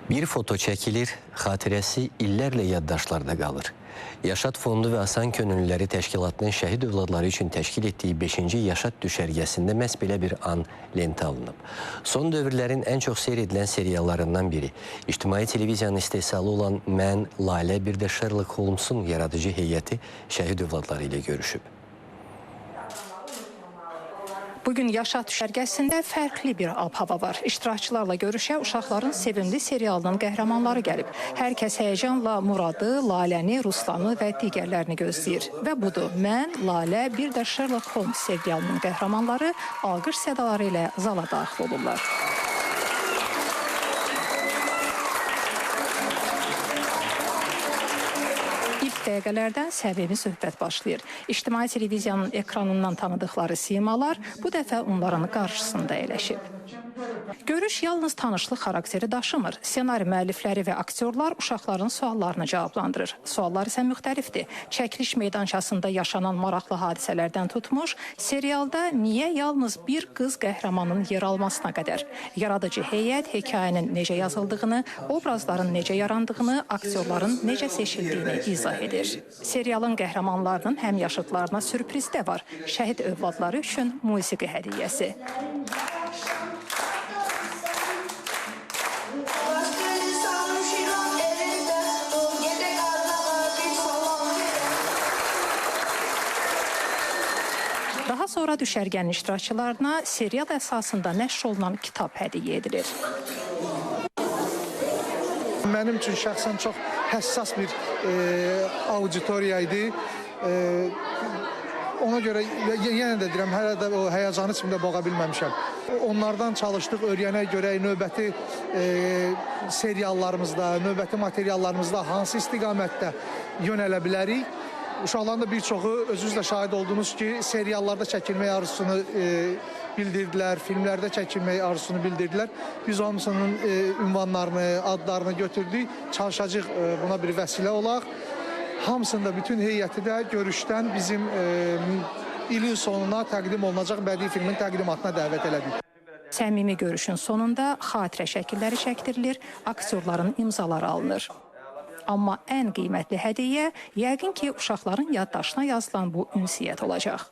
Bir foto çəkilir, xatirəsi illərlə yaddaşlarda qalır. Yaşad Fondu və Asan Könüllüləri Təşkilatının şəhid övladları üçün təşkil etdiyi 5-ci Yaşad düşərgəsində məhz belə bir an lentə alınıb. Son dövrlərin ən çox seyr edilən seriallarından biri. İctimai televiziyanın istehsalı olan Mən, Lalə, bir də Sherlock Holmes'un yaradıcı heyəti şəhid övladları ilə görüşüb. Bugün Yaşad düşərgəsində fərqli bir ab-hava var. İştirakçılarla görüşə uşaqların sevimli serialının qəhrəmanları gəlib. Hər kəs həyəcanla Muradı, Laləni, Ruslanı və digərlərini gözləyir. Və budur, Mən, Lalə, bir də Sherlock Holmes serialının qəhrəmanları alqış sədaları ilə zala daxil olurlar. İlk dəqiqələrdən səmimi söhbət başlayır. İctimai televiziyanın ekranından tanıdıqları simalar bu dəfə onların qarşısında əyləşib. Görüş yalnız tanışlıq xarakteri daşımır. Ssenari müəllifləri və aktyorlar uşaqların suallarını cavablandırır. Suallar isə müxtəlifdir. Çəkiliş meydançasında yaşanan maraqlı hadisələrdən tutmuş, serialda niyə yalnız bir qız qəhrəmanın yer almasına qədər. Yaradıcı heyət hekayənin necə yazıldığını, obrazların necə yarandığını, aktyorların necə seçildiyini izah edir. Serialın qəhrəmanlarının həm yaşıdlarına sürpriz də var. Şəhid övladları üçün musiqi hədiyyəsi. Daha sonra düşərgənin iştirakçılarına serial əsasında nəşr olunan kitab hədiyyə edilir. Mənim üçün şəxsən çox həssas bir auditoriya idi. Ona görə yenə də deyirəm, hələ də o həyəcanı içimdə boğa bilməmişəm. Onlardan çalışdıq, öyrənək görək növbəti seriallarımızda, növbəti materiallarımızda hansı istiqamətdə yönələ bilərik. Uşaqların da bir çoxu özünüz də şahid oldunuz ki, seriallarda çəkilmək arzusunu bildirdilər, filmlərdə çəkilmək arzusunu bildirdilər. Biz hamısının ünvanlarını, adlarını götürdük, çalışacaq buna bir vəsilə olaq. Hamısında bütün heyəti də görüşdən bizim ilin sonuna təqdim olunacaq bədii filmin təqdimatına dəvət elədik. Səmimi görüşün sonunda xatirə şəkilləri çəkdirilir, aktyorların imzaları alınır. Amma ən qiymətli hədiyyə yəqin ki, uşaqların yaddaşına yazılan bu ünsiyyət olacaq.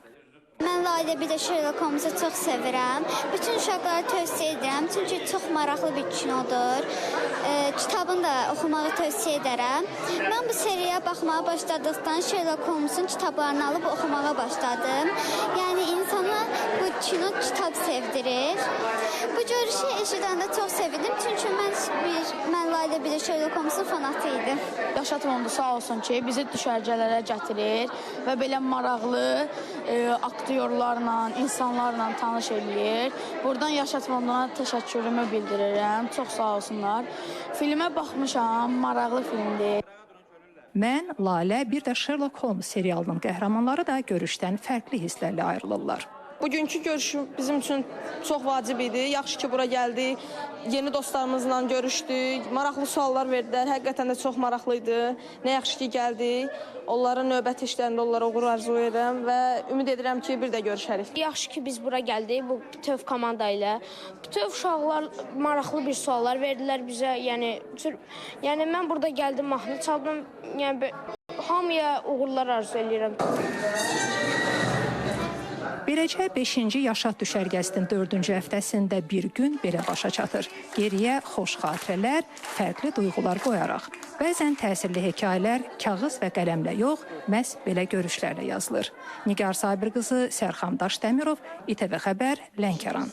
Mən Lalə, bir də Sherlock Holmes'u çox sevirəm. Bütün uşaqlara tövsiyə edirəm, çünki çox maraqlı bir kinodur. Kitabını da oxumağı tövsiyə edərəm. Mən bu seriyə baxmağa başladıqdan Sherlock Holmes'un kitablarını alıb oxumağa başladım. Yəni insana bu kino kitab sevdirir. Bu görüşü eşidəndə çox sevindim, çünki mən Lalə, bir də Sherlock Holmes'un fanatı idim. Yaşad Fondu sağ olsun ki, bizi düşərgələrə gətirir və belə maraqlı aktyorlarla, insanlarla tanış eləyir. Buradan Yaşad Fonduna təşəkkürümü bildirirəm. Çox sağ olsunlar. Filmə baxmışam, maraqlı filmdir. Mən, Lalə, bir də Sherlock Holmes serialının qəhrəmanları da görüşdən fərqli hisslərlə ayrılırlar. Bugünkü görüşüm bizim üçün çox vacib idi. Yaxşı ki, bura gəldik, yeni dostlarımızla görüşdük, maraqlı suallar verdilər. Həqiqətən də çox maraqlı idi. Nə yaxşı ki, gəldik. Onların növbəti işlərində onlara uğur arzu edirəm və ümid edirəm ki, bir də görüşərik. Yaxşı ki, biz bura gəldik bu bütöv komanda ilə. Bütöv uşaqlar maraqlı bir suallar verdilər bizə. Yəni mən burada gəldim, mahnı çaldım. Yəni hamıya uğurlar arzu edirəm. Beləcə 5-ci Yaşad düşərgəsinin 4-cü həftəsində bir gün belə başa çatır. Geriyə xoş xatirələr, fərqli duyğular qoyaraq. Bəzən təsirli hekayələr kağız və qələmlə yox, məhz belə görüşlərlə yazılır. Nigar Sabir qızı, Sərxan Daşdəmirov, İTV Xəbər, Lənkəran.